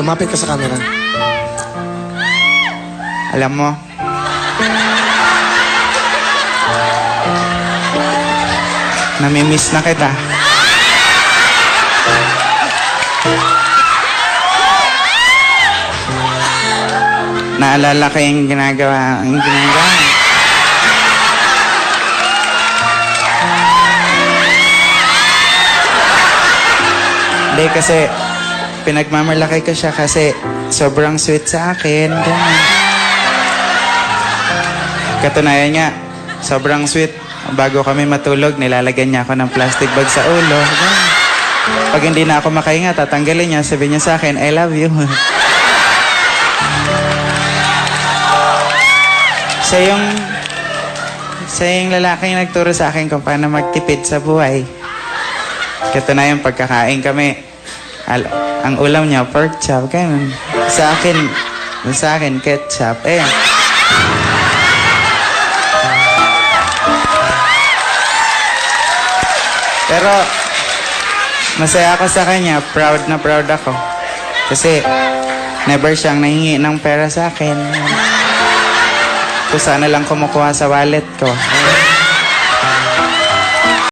Lumapit ka sa camera. Alam mo, namimiss na kita. Naalala ko yung ginagawa. Hindi kasi pinagmamalaki ko siya kasi sobrang sweet sa akin. Ganun. Katunayan nga, sobrang sweet. Bago kami matulog, nilalagyan niya ako ng plastic bag sa ulo. Ganun. Pag hindi na ako makahinga, tatanggalin niya. Sabi niya sa akin, I love you. Siya yung lalaking nagturo sa akin kung paano magtipid sa buhay. Katunayan, pagkakain kami, ang ulam niya, pork chop. Ganun. Sa akin, ketchup. Eh. Pero, masaya ako sa kanya. Proud na proud ako. Kasi, never siyang nahingi ng pera sa akin. Kung sana lang kumukuha sa wallet ko.